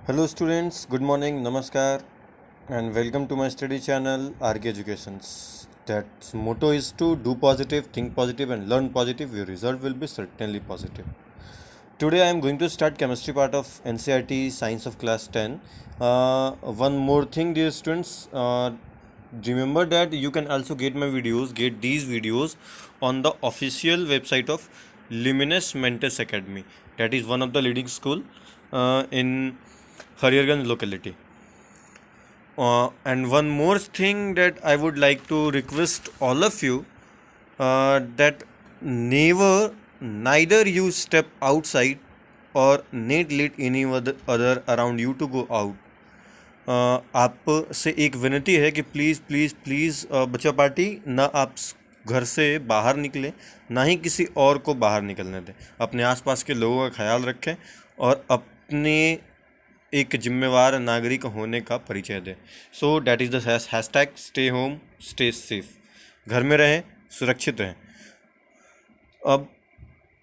Hello students, good morning, namaskar and welcome to my study channel RK Educations. That motto is to do positive, think positive and learn positive. Your result will be certainly positive. Today I am going to start chemistry part of NCERT Science of class 10. One more thing dear students, remember that you can also get these videos on the official website of Luminous Mentors Academy. That is one of the leading school in Harierganj locality. And one more thing that I would like to request all of you, that neither you step outside or need let any other around you to go out. आप से एक विनती है कि please बच्चा party ना आप घर से बाहर निकलें, ना ही किसी और को बाहर निकलने दें. अपने आसपास के लोगों का ख्याल रखें और अपने एक जिम्मेवार नागरिक होने का परिचय दें. So that is the hashtag stay home stay safe. घर में रहें, सुरक्षित रहें. अब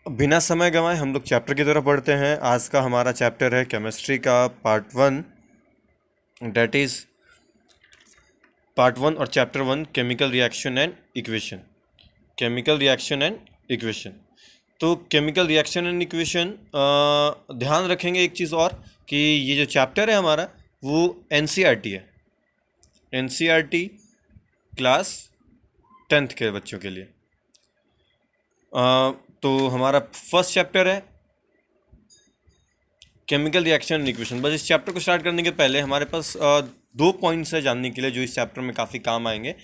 बिना समय गंवाए हम लोग चैप्टर की तरफ बढ़ते हैं. आज का हमारा चैप्टर है केमिस्ट्री का पार्ट 1. डैट इज़ पार्ट 1 और chapter 1 chemical reaction and equation. Chemical reaction and equation. तो केमिकल रिएक्शन एंड इक्वेशन, ध्यान रखेंगे एक चीज़ और कि ये जो चैप्टर है हमारा वो NCERT है. NCERT क्लास 10th के बच्चों के लिए. तो हमारा फर्स्ट चैप्टर है केमिकल रिएक्शन एंड इक्वेशन. बस इस चैप्टर को स्टार्ट करने के पहले हमारे पास दो पॉइंट्स है जानने के लिए जो इस चैप्टर में काफ़ी काम आएंगे.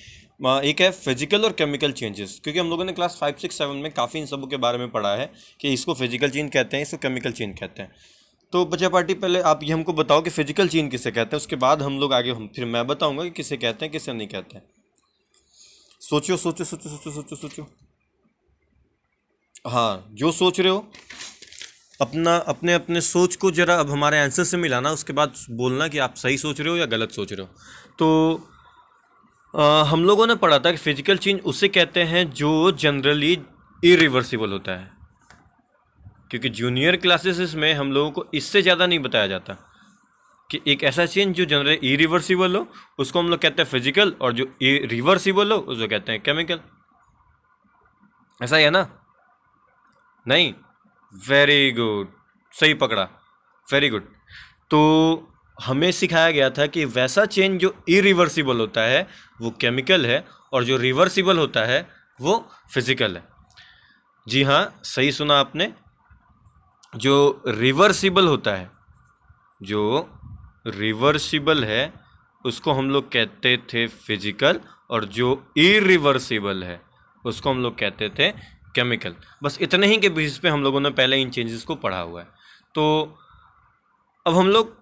एक है फिजिकल और केमिकल चेंजेस, क्योंकि हम लोगों ने क्लास 5, 6, 7 में काफ़ी इन सबों के बारे में पढ़ा है कि इसको फिजिकल चेंज कहते हैं, इसको केमिकल चेंज कहते हैं. तो बच्चा पार्टी पहले आप ये हमको बताओ कि फिजिकल चेंज किसे कहते हैं, उसके बाद हम लोग आगे फिर मैं बताऊंगा कि किसे कहते हैं किसे नहीं कहते हैं. सोचो सोचो सोचो सोचो सोचो सोचो. हाँ, जो सोच रहे हो अपने अपने सोच को जरा अब हमारे आंसर से मिलाना, उसके बाद बोलना कि आप सही सोच रहे हो या गलत सोच रहे हो. तो हम लोगों ने पढ़ा था कि फिजिकल चेंज उसे कहते हैं जो जनरली इरिवर्सिबल होता है, क्योंकि जूनियर क्लासेस में हम लोगों को इससे ज़्यादा नहीं बताया जाता कि एक ऐसा चेंज जो जनरली इरिवर्सिबल हो उसको हम लोग कहते हैं फिजिकल, और जो रिवर्सिबल हो उसको कहते हैं केमिकल. ऐसा ही है ना? नहीं? वेरी गुड, सही पकड़ा, वेरी गुड. तो हमें सिखाया गया था कि वैसा चेंज जो इरिवर्सिबल होता है वो केमिकल है और जो रिवर्सिबल होता है वो फिजिकल है. जी हाँ, सही सुना आपने. जो रिवर्सिबल होता है, जो रिवर्सिबल है उसको हम लोग कहते थे फिजिकल, और जो इरिवर्सिबल है उसको हम लोग कहते थे केमिकल. बस इतने ही के बेसिस पे हम लोगों ने पहले इन चेंजेस को पढ़ा हुआ है. तो अब हम लोग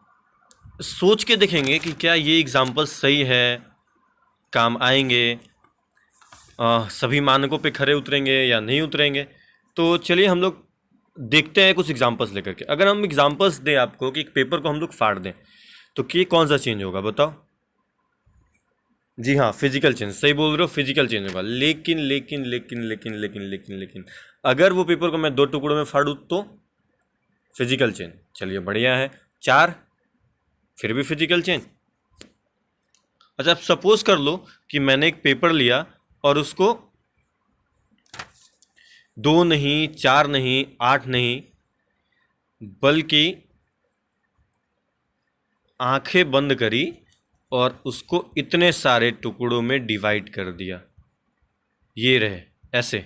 सोच के देखेंगे कि क्या ये एग्जाम्पल सही है, काम आएंगे, सभी मानकों पे खरे उतरेंगे या नहीं उतरेंगे. तो चलिए हम लोग देखते हैं कुछ एग्जाम्पल्स लेकर के. अगर हम एग्जाम्पल्स दें आपको कि एक पेपर को हम लोग फाड़ दें तो कि कौन सा चेंज होगा, बताओ. जी हाँ, फिजिकल चेंज, सही बोल रहे हो, फिजिकल चेंज होगा. लेकिन लेकिन लेकिन लेकिन लेकिन लेकिन लेकिन अगर वो पेपर को मैं 2 टुकड़ों में फाड़ूँ तो फिजिकल चेंज. चलिए बढ़िया है. 4, फिर भी फिजिकल चेंज. अच्छा, अब सपोज कर लो कि मैंने एक पेपर लिया और उसको 2 नहीं, 4 नहीं, 8 नहीं, बल्कि आंखें बंद करी और उसको इतने सारे टुकड़ों में डिवाइड कर दिया. ये रहे ऐसे.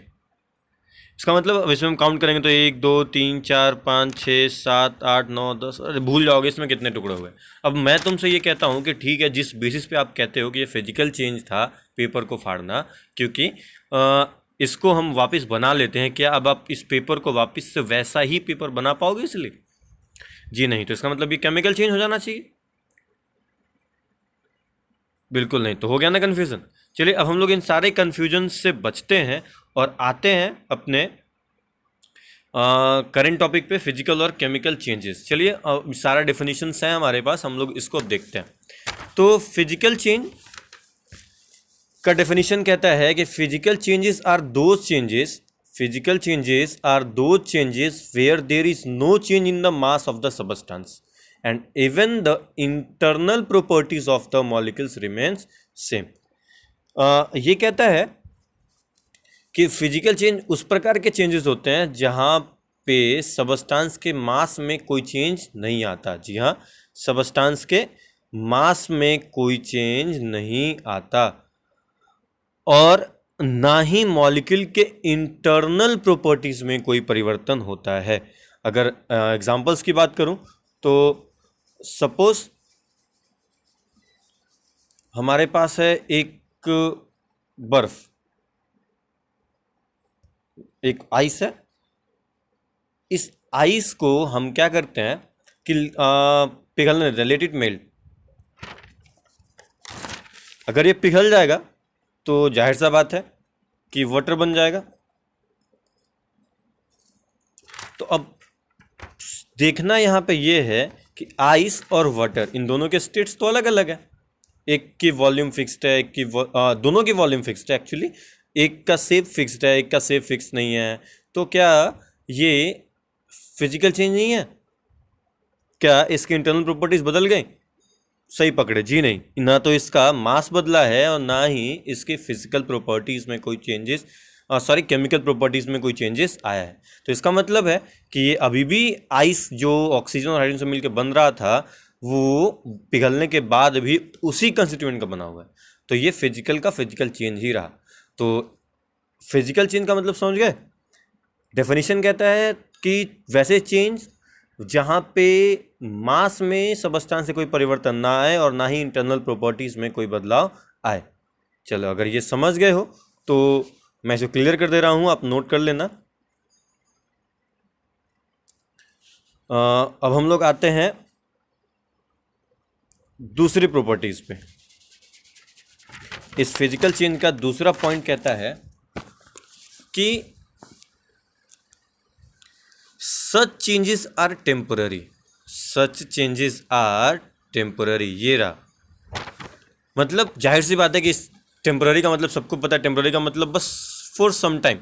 इसका मतलब अब इसमें हम काउंट करेंगे तो 1, 2, 3, 4, 5, 6, 7, 8, 9, 10. अरे भूल जाओगे इसमें कितने टुकड़े हुए. अब मैं तुमसे ये कहता हूँ कि ठीक है, जिस बेसिस पे आप कहते हो कि ये फिजिकल चेंज था पेपर को फाड़ना, क्योंकि इसको हम वापस बना लेते हैं, क्या अब आप इस पेपर को वापस से वैसा ही पेपर बना पाओगे? इसलिए जी नहीं. तो इसका मतलब ये केमिकल चेंज हो जाना चाहिए. बिल्कुल नहीं. तो हो गया ना कन्फ्यूज़न. चलिए अब हम लोग इन सारे कन्फ्यूजन से बचते हैं और आते हैं अपने करंट टॉपिक पे, फिजिकल और केमिकल चेंजेस. चलिए सारा डेफिनेशंस हैं हमारे पास, हम लोग इसको अब देखते हैं. तो फिजिकल चेंज का डेफिनेशन कहता है कि physical changes are those changes Physical changes are those changes where there is no change in the mass of the substance. and even the internal properties of the molecules remains same. ये कहता है कि physical change उस प्रकार के changes होते हैं जहां पे सबस्टांस के मास में कोई चेंज नहीं आता. जी हाँ, सबस्टांस के मास में कोई चेंज नहीं आता और ना ही मॉलिक्यूल के इंटरनल प्रॉपर्टीज में कोई परिवर्तन होता है. अगर एग्जांपल्स की बात करूं तो सपोज हमारे पास है एक बर्फ, एक आइस है. इस आइस को हम क्या करते हैं कि पिघलने देते हैं, लेट इट मेल्ट. अगर ये पिघल जाएगा तो जाहिर सा बात है कि वाटर बन जाएगा. तो अब देखना यहाँ पे ये है कि आइस और वाटर इन दोनों के स्टेट्स तो अलग अलग है. एक की वॉल्यूम फिक्स्ड है, एक की दोनों की वॉल्यूम फिक्स्ड है एक्चुअली. एक का शेप फिक्स्ड है, एक का शेप फिक्स नहीं है. तो क्या ये फिजिकल चेंज नहीं है? क्या इसकी इंटरनल प्रॉपर्टीज बदल गई? सही पकड़े जी नहीं. ना तो इसका मास बदला है और ना ही इसके फिजिकल प्रॉपर्टीज में कोई चेंजेस, केमिकल प्रॉपर्टीज में कोई चेंजेस आया है. तो इसका मतलब है कि ये अभी भी आइस जो ऑक्सीजन और हाइड्रोजन से मिलकर बन रहा था वो पिघलने के बाद भी उसी कंस्टिट्यूएंट का बना हुआ है. तो ये फिजिकल का फिजिकल चेंज ही रहा. तो फिजिकल चेंज का मतलब समझ गए? डेफिनेशन कहता है कि वैसे चेंज जहाँ पे मास में सबस्टांस से कोई परिवर्तन ना आए और ना ही इंटरनल प्रॉपर्टीज में कोई बदलाव आए. चलो, अगर ये समझ गए हो तो मैं इसे क्लियर कर दे रहा हूँ, आप नोट कर लेना. अब हम लोग आते हैं दूसरी प्रॉपर्टीज पे. इस फिजिकल चेंज का दूसरा पॉइंट कहता है कि such changes are temporary. Such changes are temporary. ये रहा. मतलब जाहिर सी बात है कि टेम्पररी का मतलब सबको पता है. टेम्पररी का मतलब बस फॉर सम टाइम,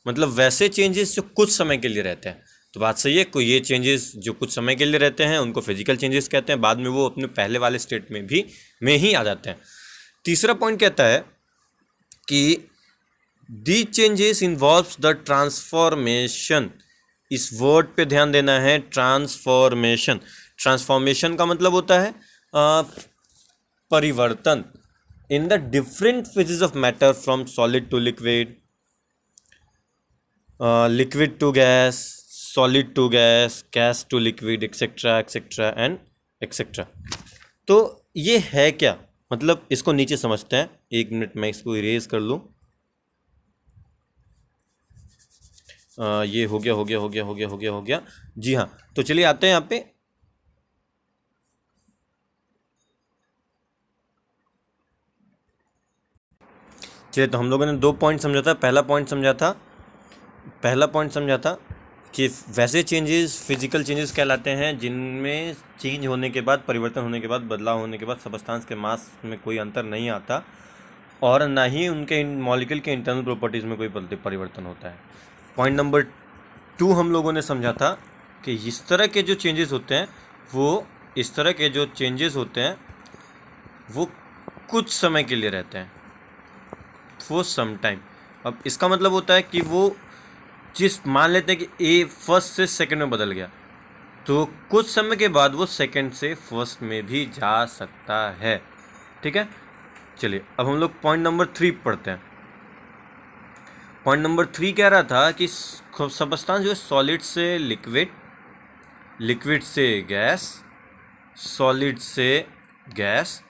मतलब वैसे चेंजेस जो कुछ समय के लिए रहते हैं. तो बात सही है, कोई ये चेंजेस जो कुछ समय के लिए रहते हैं उनको फिजिकल चेंजेस कहते हैं. बाद में वो अपने पहले वाले स्टेट में ही आ जाते हैं. तीसरा पॉइंट कहता है कि दी चेंजेस इन्वॉल्व्स द ट्रांसफॉर्मेशन. इस वर्ड पे ध्यान देना है, ट्रांसफॉर्मेशन. ट्रांसफॉर्मेशन का मतलब होता है परिवर्तन. In the different phases of matter from solid to liquid, liquid to gas, solid to gas, gas to liquid, etcetera etcetera and etcetera. तो ये है क्या, मतलब इसको नीचे समझते हैं. एक मिनट मैं इसको इरेज कर लूँ. ये हो गया. जी हाँ, तो चलिए आते हैं यहाँ पे. चलिए, तो हम लोगों ने दो पॉइंट समझा था. पहला पॉइंट समझा था कि वैसे चेंजेस फिजिकल चेंजेस कहलाते हैं जिनमें चेंज होने के बाद, परिवर्तन होने के बाद, बदलाव होने के बाद सबस्टांस के मास में कोई अंतर नहीं आता और ना ही उनके मॉलिक्यूल के इंटरनल प्रॉपर्टीज़ में कोई परिवर्तन होता है. पॉइंट नंबर 2 हम लोगों ने समझा था कि इस तरह के जो चेंजेस होते हैं वो कुछ समय के लिए रहते हैं, फॉर सम टाइम. अब इसका मतलब होता है कि वो मान लेते हैं कि ए फर्स्ट से सेकंड में बदल गया, तो कुछ समय के बाद वो सेकंड से फर्स्ट में भी जा सकता है. ठीक है, चलिए अब हम लोग पॉइंट नंबर 3 पढ़ते हैं. पॉइंट नंबर 3 कह रहा था कि सबस्टांस जो है सॉलिड से लिक्विड, लिक्विड से गैस, सॉलिड से gas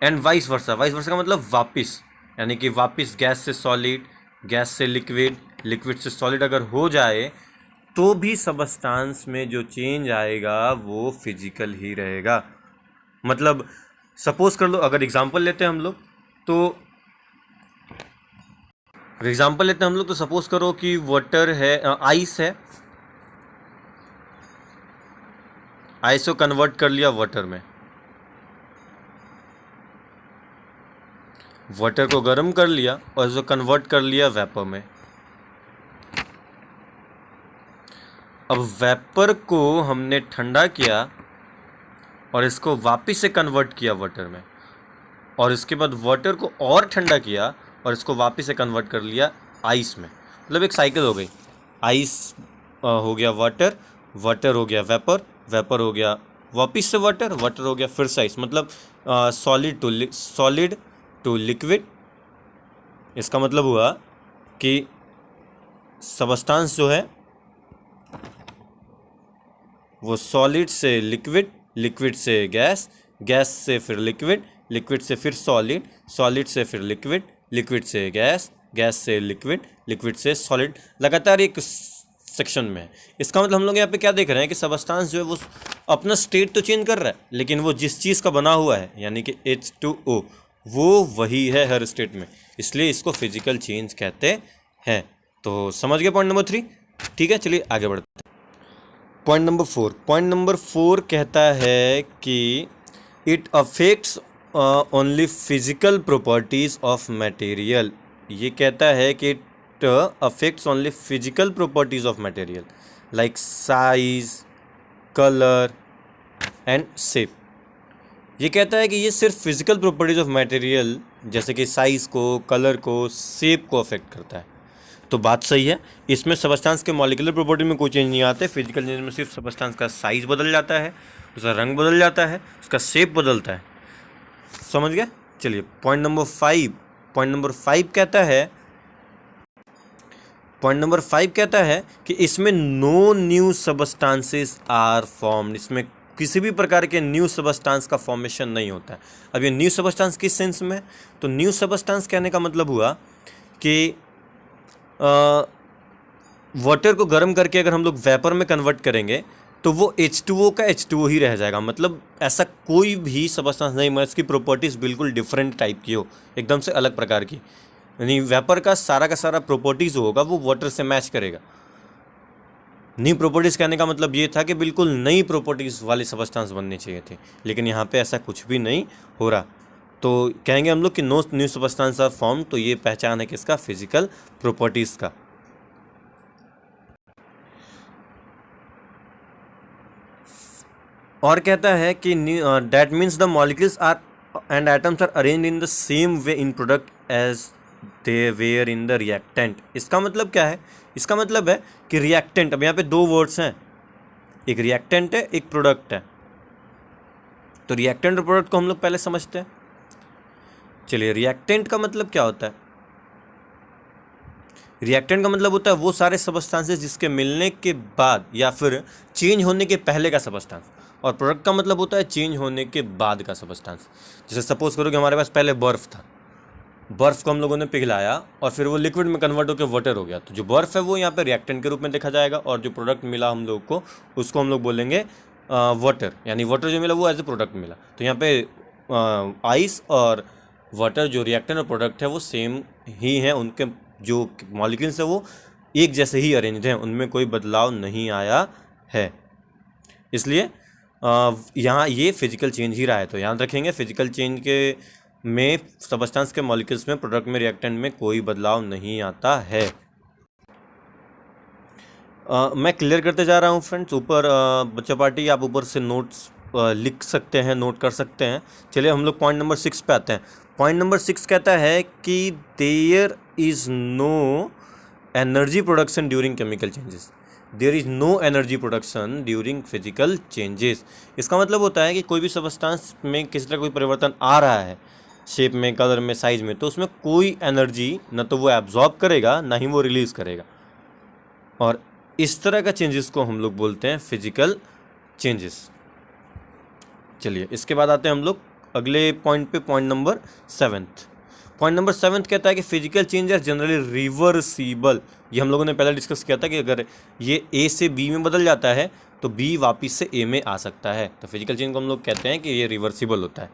and vice versa. Vice versa का मतलब वापिस, यानी कि वापिस गैस से सॉलिड, गैस से लिक्विड, लिक्विड से सॉलिड अगर हो जाए तो भी सबस्टांस में जो चेंज आएगा वो फिजिकल ही रहेगा. मतलब सपोज कर लो, अगर एग्जांपल लेते हैं हम लोग तो सपोज करो कि वाटर है, आइस है. आइस को कन्वर्ट कर लिया वाटर में, वाटर को गर्म कर लिया और इसको कन्वर्ट कर लिया वेपर में. अब वेपर को हमने ठंडा किया और इसको वापस से कन्वर्ट किया वाटर में, और इसके बाद वाटर को और ठंडा किया और इसको वापस से कन्वर्ट कर लिया आइस में। मतलब एक साइकिल हो गई, आइस हो गया वाटर, वाटर हो गया वेपर, वेपर हो गया वापस से वाटर, वाटर हो गया फिर से आइस। मतलब सॉलिड टू लिक्विड। इसका मतलब हुआ कि सबस्टांस जो है वो सॉलिड से लिक्विड, लिक्विड से गैस, गैस से फिर लिक्विड, लिक्विड से फिर सॉलिड, सॉलिड से फिर लिक्विड, लिक्विड से गैस, गैस से लिक्विड, लिक्विड से सॉलिड, लगातार एक सेक्शन में है। इसका मतलब हम लोग यहाँ पे क्या देख रहे हैं कि सबस्टांस जो है वो अपना स्टेट तो चेंज कर रहा है, लेकिन वो जिस चीज़ का बना हुआ है यानी कि H2O वो वही है हर स्टेट में, इसलिए इसको फिजिकल चेंज कहते हैं। तो समझ गए पॉइंट नंबर 3? ठीक है, चलिए आगे बढ़ते हैं। पॉइंट नंबर 4, पॉइंट नंबर 4 कहता है कि it affects only physical properties of material. ये कहता है कि it affects only physical properties of material like size, colour and shape. ये कहता है कि ये सिर्फ फिजिकल प्रॉपर्टीज ऑफ मटेरियल जैसे कि साइज़ को, कलर को, शेप को अफेक्ट करता है। तो बात सही है, इसमें सबस्टांस के मॉलिक्यूलर प्रॉपर्टी में कोई चेंज नहीं आते। फिजिकल चेंज में सिर्फ सबस्टांस का साइज़ बदल जाता है, उसका रंग बदल जाता है, उसका शेप बदलता है। समझ गए? चलिए पॉइंट नंबर 5, पॉइंट नंबर 5 कहता है, पॉइंट नंबर 5 कहता है कि इसमें no new substances are formed. इसमें किसी भी प्रकार के न्यू सबस्टांस का फॉर्मेशन नहीं होता है। अब ये न्यू सबस्टांस किस सेंस में? तो न्यू सबस्टांस कहने का मतलब हुआ कि वाटर को गर्म करके अगर हम लोग वेपर में कन्वर्ट करेंगे तो वो H2O का H2O ही रह जाएगा। मतलब ऐसा कोई भी सबस्टांस नहीं, मतलब इसकी प्रॉपर्टीज़ बिल्कुल डिफरेंट टाइप की हो, एकदम से अलग प्रकार की। यानी वेपर का सारा प्रॉपर्टीज़ होगा वो वाटर से मैच करेगा। न्यू प्रॉपर्टीज़ कहने का मतलब ये था कि बिल्कुल नई प्रॉपर्टीज़ वाले सबस्टांस बनने चाहिए थे, लेकिन यहाँ पे ऐसा कुछ भी नहीं हो रहा। तो कहेंगे हम लोग कि no new substance are form. तो ये पहचान है किसका? फिजिकल प्रॉपर्टीज़ का। और कहता है कि that means the molecules are and atoms are arranged in the same way in product as they were in the reactant. इसका मतलब क्या है? इसका मतलब है कि रिएक्टेंट, अब यहाँ पे दो वर्ड्स हैं, एक रिएक्टेंट है, एक प्रोडक्ट है। तो रिएक्टेंट और प्रोडक्ट को हम लोग पहले समझते हैं। चलिए, रिएक्टेंट का मतलब क्या होता है? रिएक्टेंट का मतलब होता है वो सारे सबस्टांसेस जिसके मिलने के बाद या फिर चेंज होने के पहले का सबस्टांस, और प्रोडक्ट का मतलब होता है चेंज होने के बाद का सबस्टांस। जैसे सपोज करो कि हमारे पास पहले बर्फ़ था, बर्फ़ को हम लोगों ने पिघलाया और फिर वो लिक्विड में कन्वर्ट होकर वाटर हो गया। तो जो बर्फ़ है वो यहाँ पे रिएक्टेंट के रूप में देखा जाएगा, और जो प्रोडक्ट मिला हम लोग को उसको हम लोग बोलेंगे वाटर। यानी वाटर जो मिला वो एज ए प्रोडक्ट मिला। तो यहाँ पे आइस और वाटर जो रिएक्टेंट और प्रोडक्ट है वो सेम ही हैं, उनके जो मॉलिक्यूल्स है वो एक जैसे ही अरेंज्ड हैं, उनमें कोई बदलाव नहीं आया है। इसलिए यहाँ ये फिजिकल चेंज ही रहा है। तो याद रखेंगे फिजिकल चेंज के में सबस्टांस के मॉलिक्यूल्स में, प्रोडक्ट में, रिएक्टेंट में कोई बदलाव नहीं आता है। मैं क्लियर करते जा रहा हूँ फ्रेंड्स। ऊपर बच्चा पार्टी आप ऊपर से नोट्स लिख सकते हैं, नोट कर सकते हैं। चलिए हम लोग पॉइंट नंबर 6 पे आते हैं। पॉइंट नंबर 6 कहता है कि there is no energy production during chemical changes. There is no energy production during physical changes. इसका मतलब होता है कि कोई भी सबस्टांस में किसी तरह कोई परिवर्तन आ रहा है, शेप में, कलर में, साइज में, तो उसमें कोई एनर्जी न तो वो एब्जॉर्ब करेगा ना ही वो रिलीज़ करेगा। और इस तरह का चेंजेस को हम लोग बोलते हैं फिजिकल चेंजेस। चलिए इसके बाद आते हैं हम लोग अगले पॉइंट पे, पॉइंट नंबर 7। पॉइंट नंबर 7 कहता है कि physical change are generally reversible. ये हम लोगों ने पहले डिस्कस किया था कि अगर ये ए से बी में बदल जाता है तो बी वापस से ए में आ सकता है। तो फिजिकल चेंज को हम लोग कहते हैं कि ये रिवर्सिबल होता है।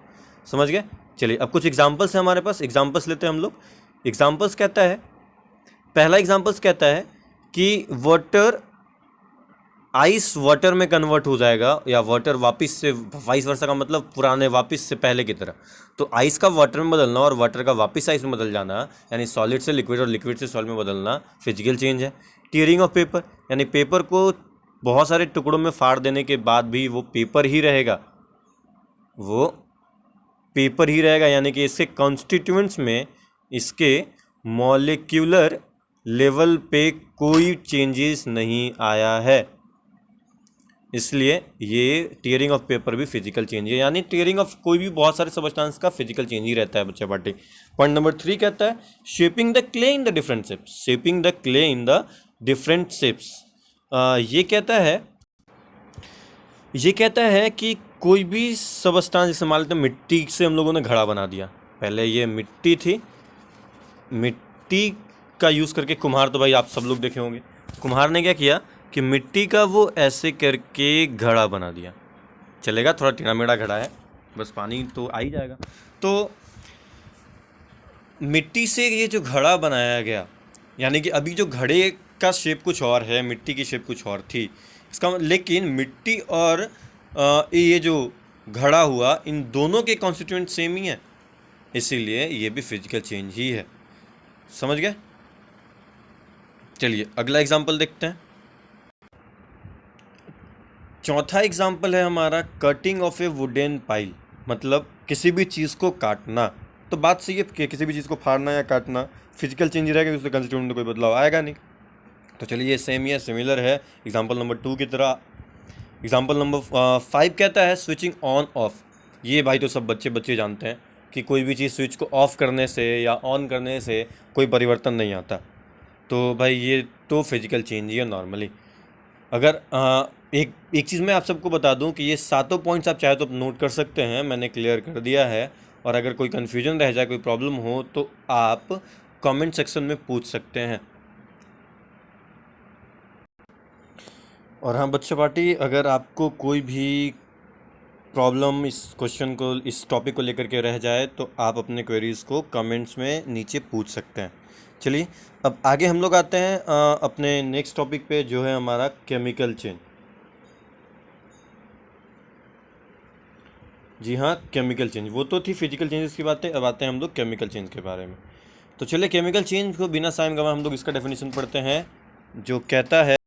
समझ गए? चलिए अब कुछ एग्जांपल्स हैं हमारे पास, एग्जांपल्स लेते हैं हम लोग। एग्जांपल्स कहता है, पहला एग्जांपल्स कहता है कि वाटर, आइस वाटर में कन्वर्ट हो जाएगा, या वाटर वापस से, वाइस वर्सा का मतलब पुराने वापस से पहले की तरह। तो आइस का वाटर में बदलना और वाटर का वापस आइस में बदल जाना, यानी सॉलिड से लिक्विड और लिक्विड से सॉलिड में बदलना, फिजिकल चेंज है। टीयरिंग ऑफ पेपर, यानी पेपर को बहुत सारे टुकड़ों में फाड़ देने के बाद भी वो पेपर ही रहेगा, वो पेपर ही रहेगा। यानी कि इसके कॉन्स्टिट्यूएंट्स में, इसके मॉलिक्यूलर लेवल पे कोई चेंजेस नहीं आया है, इसलिए ये टीयरिंग ऑफ पेपर भी फिजिकल चेंज है। यानी टीयरिंग ऑफ कोई भी बहुत सारे सबस्टांस का फिजिकल चेंज ही रहता है बच्चा पार्टी। पॉइंट नंबर 3 कहता है shaping the clay in the different shapes. Shaping the clay in the different shapes, ये कहता है कि कोई भी सबस्टांस, जैसे मान लेते हैं मिट्टी से हम लोगों ने घड़ा बना दिया। पहले ये मिट्टी थी, मिट्टी का यूज़ करके कुम्हार, तो भाई आप सब लोग देखे होंगे, कुम्हार ने क्या किया कि मिट्टी का वो ऐसे करके घड़ा बना दिया। चलेगा, थोड़ा टेढ़ा मेढ़ा घड़ा है, बस पानी तो आ ही जाएगा। तो मिट्टी से ये जो घड़ा बनाया गया, यानी कि अभी जो घड़े का शेप कुछ और है, मिट्टी की शेप कुछ और थी इसका, लेकिन मिट्टी और ये जो घड़ा हुआ, इन दोनों के कॉन्स्टिट्यूएंट सेम ही है, इसीलिए ये भी फिजिकल चेंज ही है। समझ गए? चलिए अगला एग्जांपल देखते हैं। चौथा एग्जाम्पल है हमारा cutting of A wooden pile, मतलब किसी भी चीज़ को काटना। तो बात सही है कि किसी भी चीज़ को फाड़ना या काटना फिजिकल चेंज ही रहेगा, उसके कंस्टिट्यूएंट में कोई बदलाव आएगा नहीं। तो चलिए ये सेम ही है, सिमिलर है एग्जाम्पल नंबर 2 की तरह। एग्जाम्पल नंबर 5 कहता है स्विचिंग ऑन ऑफ। ये भाई तो सब बच्चे जानते हैं कि कोई भी चीज़ स्विच को ऑफ करने से या ऑन करने से कोई परिवर्तन नहीं आता। तो भाई ये तो फिजिकल चेंज ही है नॉर्मली। अगर एक चीज़ मैं आप सबको बता दूं कि ये सातों पॉइंट्स आप चाहे तो नोट कर सकते हैं, मैंने क्लियर कर दिया है। और अगर कोई कन्फ्यूजन रह जाए, कोई प्रॉब्लम हो, तो आप कमेंट सेक्शन में पूछ सकते हैं। और हाँ बच्चे पार्टी, अगर आपको कोई भी प्रॉब्लम इस क्वेश्चन को, इस टॉपिक को लेकर के रह जाए, तो आप अपने क्वेरीज़ को कमेंट्स में नीचे पूछ सकते हैं। चलिए अब आगे हम लोग आते हैं अपने नेक्स्ट टॉपिक पे, जो है हमारा केमिकल चेंज। जी हाँ, केमिकल चेंज, वो तो थी फिजिकल चेंजेस की बातें, अब आते हैं हम लोग केमिकल चेंज के बारे में। तो चलिए केमिकल चेंज को बिना साइन गवाए हम लोग इसका डेफिनेशन पढ़ते हैं, जो कहता है,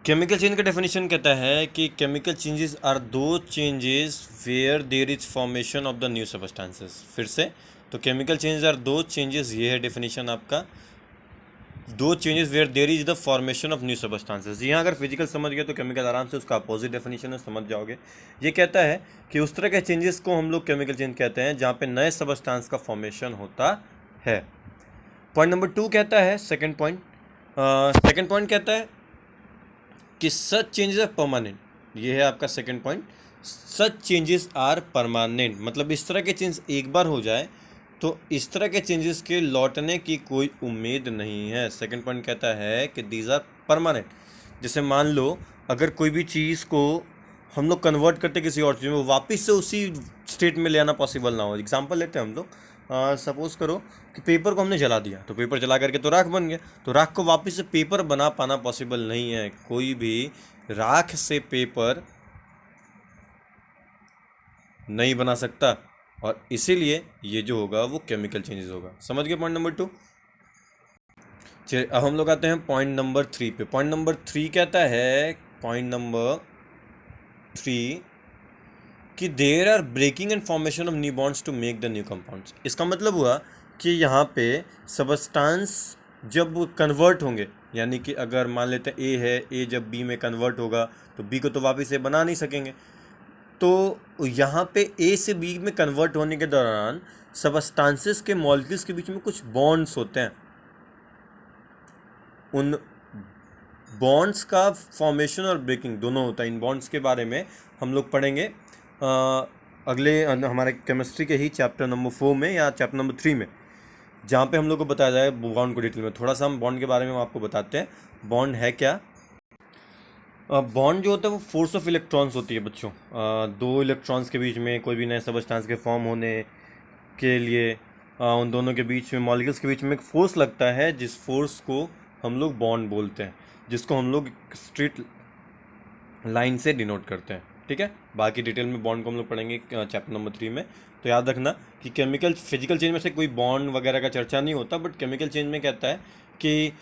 केमिकल चेंज का डेफिनेशन कहता है कि chemical changes are those changes where there is formation of the new substances. फिर से, तो chemical changes are those changes, ये है डेफिनेशन आपका, those changes where there is the formation of new substances. यहाँ अगर फिजिकल समझ गए तो केमिकल आराम से उसका अपोजिट डेफिनेशन है, समझ जाओगे। ये कहता है कि उस तरह के चेंजेस को हम लोग केमिकल चेंज कहते हैं जहाँ पे नए सबस्टांस का फॉर्मेशन होता है। पॉइंट नंबर 2 कहता है, सेकेंड पॉइंट कहता है कि सच चेंजेस आर परमानेंट। ये है आपका second point, such changes are permanent, मतलब इस तरह के चेंज एक बार हो जाए तो इस तरह के चेंजेस के लौटने की कोई उम्मीद नहीं है। सेकंड पॉइंट कहता है कि दीज आर परमानेंट। जैसे मान लो अगर कोई भी चीज़ को हम लोग कन्वर्ट करते किसी और चीज़ में, वापस से उसी स्टेट में ले आना पॉसिबल ना हो। एग्जांपल लेते हैं हम लोग, सपोज़ करो कि पेपर को हमने जला दिया, तो पेपर जला करके तो राख बन गया, तो राख को वापस से पेपर बना पाना पॉसिबल नहीं है। कोई भी राख से पेपर नहीं बना सकता, और इसीलिए ये जो होगा वो केमिकल चेंजेस होगा। समझ गए पॉइंट नंबर 2? चलिए अब हम लोग आते हैं पॉइंट नंबर 3 पे। पॉइंट नंबर 3 कहता है, कि there are breaking and formation of new bonds to make the new compounds. इसका मतलब हुआ कि यहाँ पे सबस्टांस जब कन्वर्ट होंगे, यानी कि अगर मान लेते हैं ए है, ए जब बी में कन्वर्ट होगा तो बी को तो वापस से बना नहीं सकेंगे। तो यहाँ पे ए से बी में कन्वर्ट होने के दौरान सबस्टांसेस के मॉलिक्यूल्स के बीच में कुछ बॉन्ड्स होते हैं। उन बॉन्ड्स का फॉर्मेशन और ब्रेकिंग दोनों होता है। इन बॉन्ड्स के बारे में हम लोग पढ़ेंगे अगले हमारे केमिस्ट्री के ही चैप्टर नंबर 4 में या चैप्टर नंबर 3 में, जहाँ पे हम लोग को बताया जाएगा बॉन्ड को डिटेल में। थोड़ा सा हम बॉन्ड के बारे में आपको बताते हैं, बॉन्ड है क्या। बॉन्ड जो होता है वो फोर्स ऑफ इलेक्ट्रॉन्स होती है बच्चों। दो इलेक्ट्रॉन्स के बीच में कोई भी नए सबस्टांस के फॉर्म होने के लिए उन दोनों के बीच में, मॉलिक्यूल्स के बीच में एक फोर्स लगता है, जिस फोर्स को हम लोग बॉन्ड बोलते हैं, जिसको हम लोग स्ट्रेट लाइन से डिनोट करते हैं। ठीक है, बाकी डिटेल में बॉन्ड को हम लोग पढ़ेंगे चैप्टर नंबर 3 में। तो याद रखना कि फिजिकल चेंज में से कोई बॉन्ड वगैरह का चर्चा नहीं होता, बट केमिकल चेंज में कहता है कि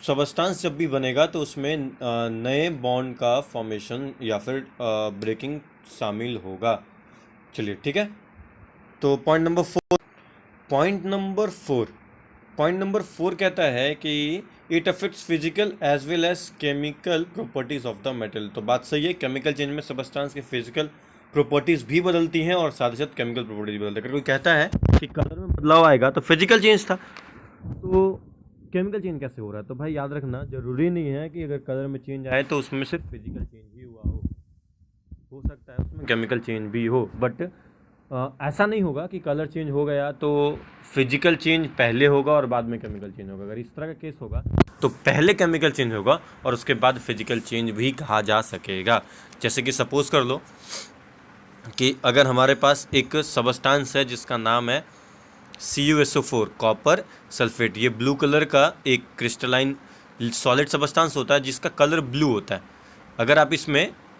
सबस्टांस जब भी बनेगा तो उसमें नए बॉन्ड का फॉर्मेशन या फिर ब्रेकिंग शामिल होगा। चलिए ठीक है। तो पॉइंट नंबर फोर कहता है कि it affects physical as well as chemical properties of the metal. तो बात सही है, केमिकल चेंज में सबस्टांस के फिजिकल प्रॉपर्टीज भी बदलती हैं और साथ ही साथ केमिकल प्रॉपर्टीज भी बदलती है। अगर कोई कहता है कि कलर में बदलाव आएगा तो फिजिकल चेंज था, तो केमिकल चेंज कैसे हो रहा है? तो भाई याद रखना, जरूरी नहीं है कि अगर कलर में चेंज आए तो उसमें सिर्फ फिजिकल चेंज ही हुआ हो सकता है उसमें केमिकल चेंज भी हो, बट ऐसा नहीं होगा कि कलर चेंज हो गया तो फिजिकल चेंज पहले होगा और बाद में केमिकल चेंज होगा। अगर इस तरह का केस होगा तो पहले केमिकल चेंज होगा और उसके बाद फिजिकल चेंज भी कहा जा सकेगा। जैसे कि सपोज कर लो कि अगर हमारे पास एक सबस्टांस है जिसका नाम है CuSO4 कॉपर सल्फेट। ये ब्लू कलर का एक क्रिस्टलाइन सॉलिड सबस्टांस होता है जिसका कलर ब्लू होता है। अगर आप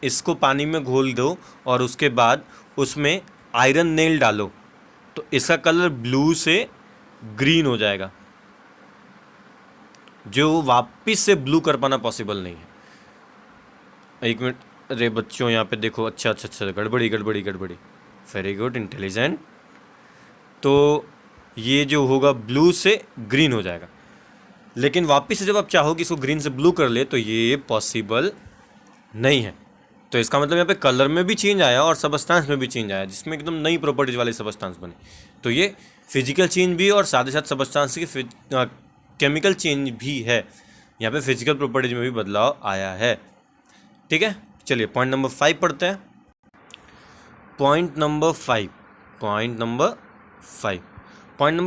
इसको पानी में घोल दो और उसके बाद उसमें आयरन नेल डालो तो इसका कलर ब्लू से ग्रीन हो जाएगा, जो वापस से ब्लू कर पाना पॉसिबल नहीं है। एक मिनट, अरे बच्चों यहाँ पे देखो, अच्छा गड़बड़ी, वेरी गुड, इंटेलिजेंट। तो ये जो होगा ब्लू से ग्रीन हो जाएगा, लेकिन वापस से जब आप चाहो कि इसको ग्रीन से ब्लू कर ले तो ये पॉसिबल नहीं है। तो इसका मतलब यहाँ पे कलर में भी चेंज आया और सबस्टांस में भी चेंज आया, जिसमें एकदम नई प्रॉपर्टीज वाले सबस्टांस बने। तो ये फिजिकल चेंज भी और साथ ही साथ सबस्टांस की केमिकल चेंज भी है। यहाँ पे फिजिकल प्रॉपर्टीज में भी बदलाव आया है। ठीक है, चलिए पॉइंट नंबर 5 पढ़ते हैं। पॉइंट नंबर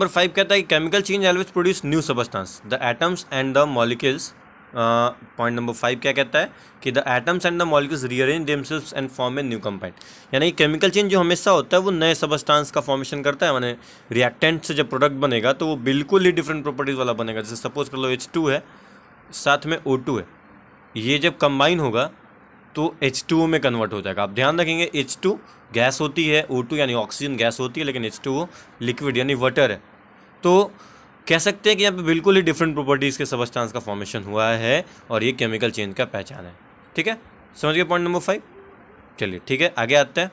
5 कहता है कि chemical change always produce new substance, the atoms and the molecules. Point number 5 क्या कहता है कि the atoms and the molecules rearrange themselves and form a new compound. यानी केमिकल चेंज जो हमेशा होता है वो नए सबस्टांस का फॉर्मेशन करता है। माने रिएक्टेंट से जब प्रोडक्ट बनेगा तो वो बिल्कुल ही डिफरेंट प्रॉपर्टीज वाला बनेगा। जैसे सपोज कर लो H2 है, साथ में O2 है, ये जब कंबाइन होगा तो H2O में कन्वर्ट हो जाएगा। आप ध्यान रखेंगे, H2 गैस होती है, O2 यानी ऑक्सीजन गैस होती है, लेकिन H2O लिक्विड यानी वाटर है। तो कह सकते हैं कि यहाँ पे बिल्कुल ही डिफरेंट प्रॉपर्टीज़ के सबस्टांस का फॉर्मेशन हुआ है और ये केमिकल चेंज का पहचान है। ठीक है, समझ गए पॉइंट नंबर 5। चलिए ठीक है, आगे आते हैं।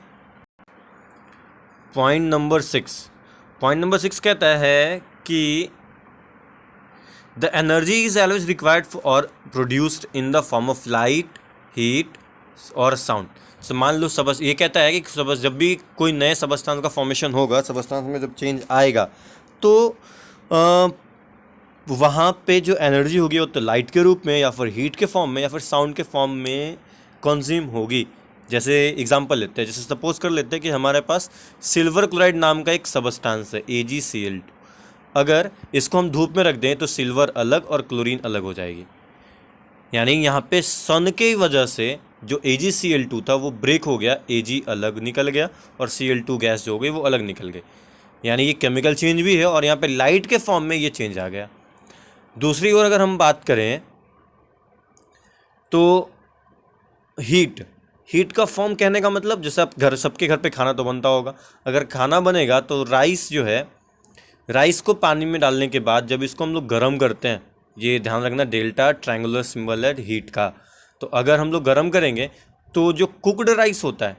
पॉइंट नंबर 6 कहता है कि the energy is always required और produced in the form of light, heat और साउंड। तो मान लो ये कहता है कि जब भी कोई नए सबस्टांस का फॉर्मेशन होगा, सबस्टांस में जब चेंज आएगा तो वहाँ पे जो एनर्जी होगी वो तो लाइट के रूप में या फिर हीट के फॉर्म में या फिर साउंड के फॉर्म में कंज्यूम होगी। जैसे एग्जांपल लेते हैं, जैसे सपोज कर लेते हैं कि हमारे पास सिल्वर क्लोराइड नाम का एक सबस्टांस है AgCl2। अगर इसको हम धूप में रख दें तो सिल्वर अलग और क्लोरीन अलग हो जाएगी। यानी यहाँ पे सन के वजह से जो AgCl2 था वो ब्रेक हो गया, Ag अलग निकल गया और Cl2 गैस जो हो गई वो अलग निकल गई। यानी ये केमिकल चेंज भी है और यहाँ पे लाइट के फॉर्म में ये चेंज आ गया। दूसरी ओर अगर हम बात करें तो हीट का फॉर्म कहने का मतलब, जैसे आप सबके घर पे खाना तो बनता होगा, अगर खाना बनेगा तो राइस जो है, राइस को पानी में डालने के बाद जब इसको हम लोग गर्म करते हैं, ये ध्यान रखना डेल्टा ट्रायंगुलर सिंबल है हीट का। तो अगर हम लोग गर्म करेंगे तो जो कुकड राइस होता है,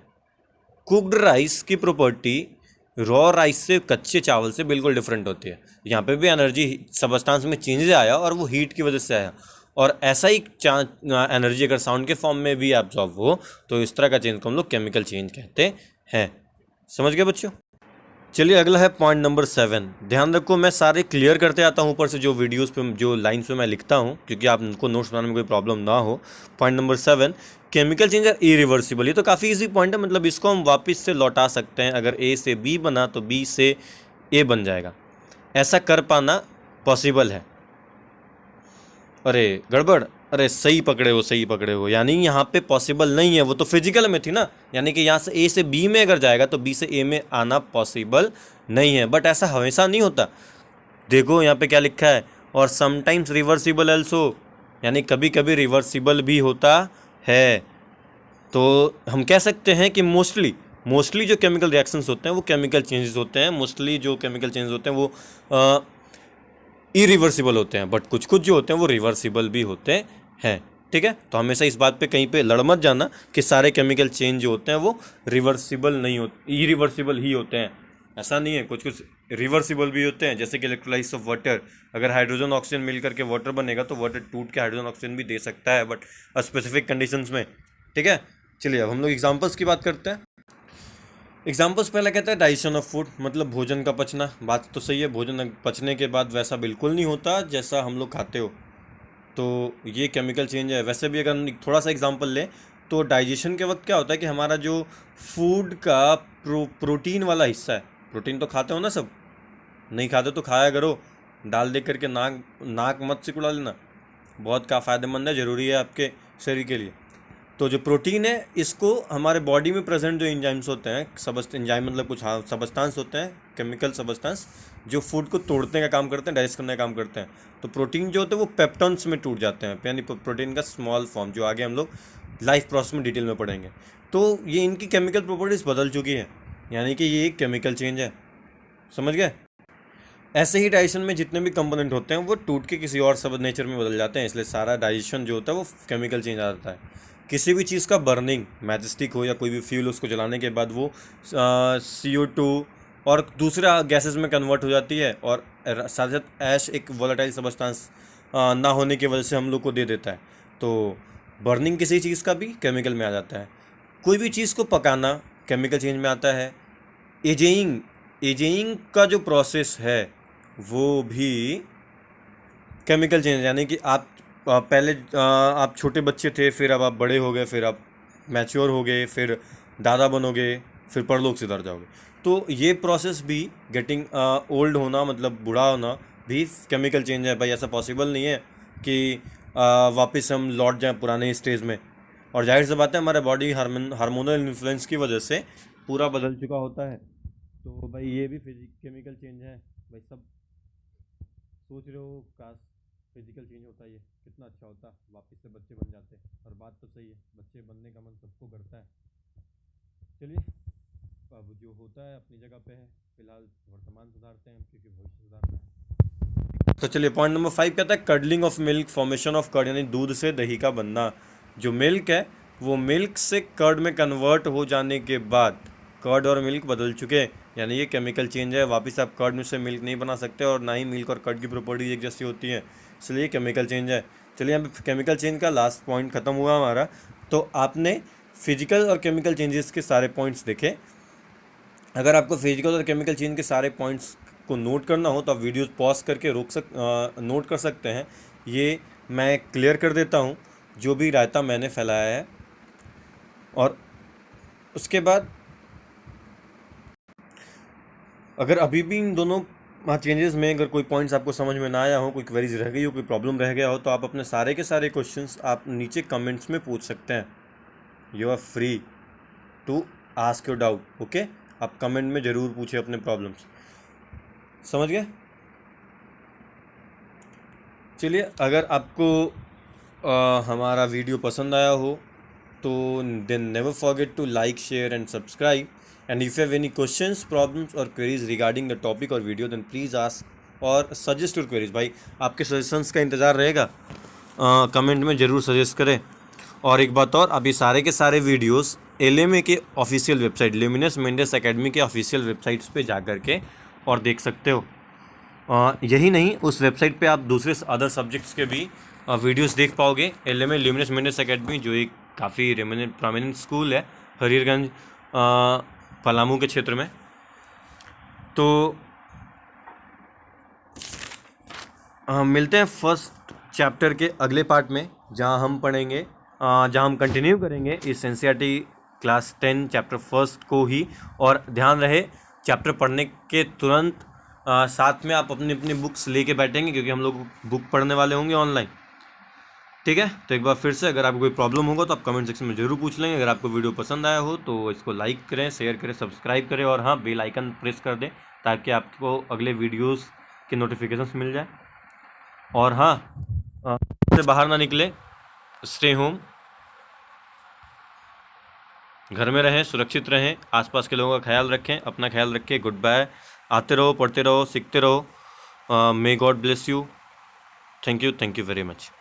कुकड राइस की प्रॉपर्टी रॉ राइस से, कच्चे चावल से बिल्कुल डिफरेंट होती है। यहाँ पे भी एनर्जी सबस्टांस में चेंज आया और वो हीट की वजह से आया। और ऐसा ही एनर्जी अगर साउंड के फॉर्म में भी एब्जॉर्ब हो तो इस तरह का चेंज को हम लोग केमिकल चेंज कहते हैं। समझ गए बच्चों? चलिए अगला है पॉइंट नंबर 7। ध्यान रखो, मैं सारे क्लियर करते आता हूँ ऊपर से, जो वीडियोस पे जो लाइन्स पे मैं लिखता हूँ, क्योंकि आपको नोट्स बनाने में कोई प्रॉब्लम ना हो। Point number 7, chemical change are irreversible. ये तो काफ़ी इजी पॉइंट है, मतलब इसको हम वापस से लौटा सकते हैं। अगर A से B बना तो B से A बन जाएगा, ऐसा कर पाना पॉसिबल है। अरे गड़बड़, अरे सही पकड़े हो, यानी यहाँ पे पॉसिबल नहीं है, वो तो फिजिकल में थी ना। यानी कि यहाँ से A से B में अगर जाएगा तो B से A में आना पॉसिबल नहीं है, बट ऐसा हमेशा नहीं होता। देखो यहाँ पे क्या लिखा है, और समटाइम्स रिवर्सिबल ऑल्सो, यानी कभी कभी रिवर्सिबल भी होता है। तो हम कह सकते हैं कि मोस्टली जो केमिकल रिएक्शंस होते हैं वो केमिकल चेंजेस होते हैं। मोस्टली जो केमिकल चेंजेस होते हैं वो इरिवर्सिबल होते हैं, बट कुछ कुछ जो होते हैं वो रिवर्सिबल भी होते हैं। ठीक है, तो हमेशा इस बात पे कहीं पे लड़ मत जाना कि सारे केमिकल चेंज जो होते हैं वो रिवर्सिबल नहीं होते, इरिवर्सिबल ही होते हैं। ऐसा नहीं है, कुछ कुछ रिवर्सिबल भी होते हैं, जैसे कि इलेक्ट्रोलाइसिस ऑफ वाटर। अगर हाइड्रोजन ऑक्सीजन मिल करके वाटर बनेगा तो वाटर टूट के हाइड्रोजन ऑक्सीजन भी दे सकता है, बट स्पेसिफिक कंडीशंस में। ठीक है, चलिए अब हम लोग एग्जांपल्स की बात करते हैं। एग्जाम्पल्स पहला कहता है डाइजेशन ऑफ फूड, मतलब भोजन का पचना। बात तो सही है, भोजन पचने के बाद वैसा बिल्कुल नहीं होता जैसा हम लोग खाते हो, तो ये केमिकल चेंज है। वैसे भी अगर हम थोड़ा सा एग्जांपल लें तो डाइजेशन के वक्त क्या होता है कि हमारा जो फूड का प्रोटीन वाला हिस्सा है, प्रोटीन तो खाते हो ना सब, नहीं खाते तो खाया करो, डाल दे करके नाक नाक मत से उड़ा लेना, बहुत का फ़ायदेमंद है, ज़रूरी है आपके शरीर के लिए। तो जो प्रोटीन है इसको हमारे बॉडी में प्रेजेंट जो एंजाइम्स होते हैं, एंजाइम मतलब कुछ सबस्टांस होते हैं, केमिकल सबस्टांस जो फूड को तोड़ने का काम करते हैं, डाइजेस्ट करने का काम करते हैं। तो प्रोटीन जो होते हैं वो पेप्टॉन्स में टूट जाते हैं, यानी प्रोटीन का स्मॉल फॉर्म, जो आगे हम लोग लाइफ प्रोसेस में डिटेल में पढ़ेंगे। तो ये इनकी केमिकल प्रॉपर्टीज बदल चुकी है, यानी कि ये एक केमिकल चेंज है। समझ गए? ऐसे ही डाइजेशन में जितने भी कंपोनेंट होते हैं वो टूट के किसी और सब नेचर में बदल जाते हैं, इसलिए सारा डाइजेशन जो होता है वो केमिकल चेंज आ जाता है। किसी भी चीज़ का बर्निंग, मैजिस्टिक हो या कोई भी फ्यूल, उसको जलाने के बाद वो CO2 और दूसरा गैसेस में कन्वर्ट हो जाती है, और साथ साथ ऐश एक वोलेटाइल सबस्टांस ना होने की वजह से हम लोग को दे देता है। तो बर्निंग किसी चीज़ का भी केमिकल में आ जाता है। कोई भी चीज़ को पकाना केमिकल चेंज में आता है। एजेइंग का जो प्रोसेस है वो भी केमिकल चेंज, यानी कि आप पहले आप छोटे बच्चे थे, फिर अब आप बड़े हो गए, फिर आप मैच्योर हो गए, फिर दादा बनोगे, फिर परलोक सिधार जाओगे। तो ये प्रोसेस भी गेटिंग ओल्ड होना, मतलब बूढ़ा होना भी केमिकल चेंज है भाई। ऐसा पॉसिबल नहीं है कि वापस हम लौट जाएं पुराने स्टेज में। और जाहिर सी बात है हमारा बॉडी हार्मोनल इन्फ्लुएंस की वजह से पूरा बदल चुका होता है। तो भाई ये भी केमिकल चेंज है भाई। सब सोच रहे हो काश फिजिकल चेंज होता, ये कितना अच्छा होता, वापस से बच्चे बन जाते। और बात तो सही है, बच्चे बनने का मन सबको करता है। चलिए, अब जो होता है अपनी जगह पे है, फिलहाल वर्तमान सुधारते हैं क्योंकि भविष्य सुधारना है। तो चलिए, पॉइंट नंबर 5 कहता है curdling of milk, formation of curd, यानी दूध से दही का बनना। जो मिल्क है वो मिल्क से कर्ड में कन्वर्ट हो जाने के बाद कर्ड और मिल्क बदल चुके, यानी ये केमिकल चेंज है। वापस आप कर्ड में से मिल्क नहीं बना सकते, और ना ही मिल्क और कर्ड की प्रॉपर्टीज एक जैसी होती हैं, इसलिए केमिकल चेंज है। चलिए, यहाँ पे केमिकल चेंज का लास्ट पॉइंट खत्म हुआ हमारा। तो आपने फिजिकल और केमिकल चेंजेस के सारे पॉइंट्स देखे। अगर आपको फिजिकल और केमिकल चेंज के सारे पॉइंट्स को नोट करना हो तो आप वीडियोस पॉज करके नोट कर सकते हैं। ये मैं क्लियर कर देता हूँ जो भी रायता मैंने फैलाया है। और उसके बाद अगर अभी भी इन दोनों चेंजेस में अगर कोई पॉइंट्स आपको समझ में ना आया हो, कोई क्वेरीज रह गई हो, कोई प्रॉब्लम रह गया हो, तो आप अपने सारे के सारे क्वेश्चंस आप नीचे कमेंट्स में पूछ सकते हैं। You are free to ask your doubt. Okay, आप कमेंट में ज़रूर पूछें अपने प्रॉब्लम्स। समझ गए? चलिए, अगर आपको हमारा वीडियो पसंद आया हो तो then never forget to like, share and subscribe. And if you have any questions, problems or queries regarding the topic or video, then please ask or suggest your queries. भाई, आपके सजेशंस का इंतज़ार रहेगा, comment में ज़रूर suggest करें। और एक बात और, अभी सारे के सारे वीडियोस LMA के official website, Luminous Mendes Academy के ऑफिशियल वेबसाइट्स पे जा कर के और देख सकते हो। यही नहीं, उस वेबसाइट पे आप दूसरे अदर सब्जेक्ट्स के भी वीडियोस देख पाओगे। LMA ल्यूमिनस मेंडेस एकेडमी जो एक काफ़ी प्रोमिनेंट स्कूल है हरीरगंज पलामू के क्षेत्र में। तो मिलते हैं फर्स्ट चैप्टर के अगले पार्ट में, जहां हम पढ़ेंगे, जहां हम कंटिन्यू करेंगे इस NCERT क्लास 10 चैप्टर फर्स्ट को ही। और ध्यान रहे, चैप्टर पढ़ने के तुरंत साथ में आप अपनी अपनी बुक्स लेके बैठेंगे, क्योंकि हम लोग बुक पढ़ने वाले होंगे ऑनलाइन। ठीक है, तो एक बार फिर से, अगर आपको कोई प्रॉब्लम होगा तो आप कमेंट सेक्शन में ज़रूर पूछ लेंगे। अगर आपको वीडियो पसंद आया हो तो इसको लाइक करें, शेयर करें, सब्सक्राइब करें, और हाँ, बेल आइकन प्रेस कर दें ताकि आपको अगले वीडियोस के नोटिफिकेशंस मिल जाए। और हाँ, से बाहर ना निकले, स्टे होम, घर में रहें, सुरक्षित रहें, आसपास के लोगों का ख्याल रखें, अपना ख्याल रखें। Goodbye. आते रहो, पढ़ते रहो, सीखते रहो, may God bless you. Thank you very much.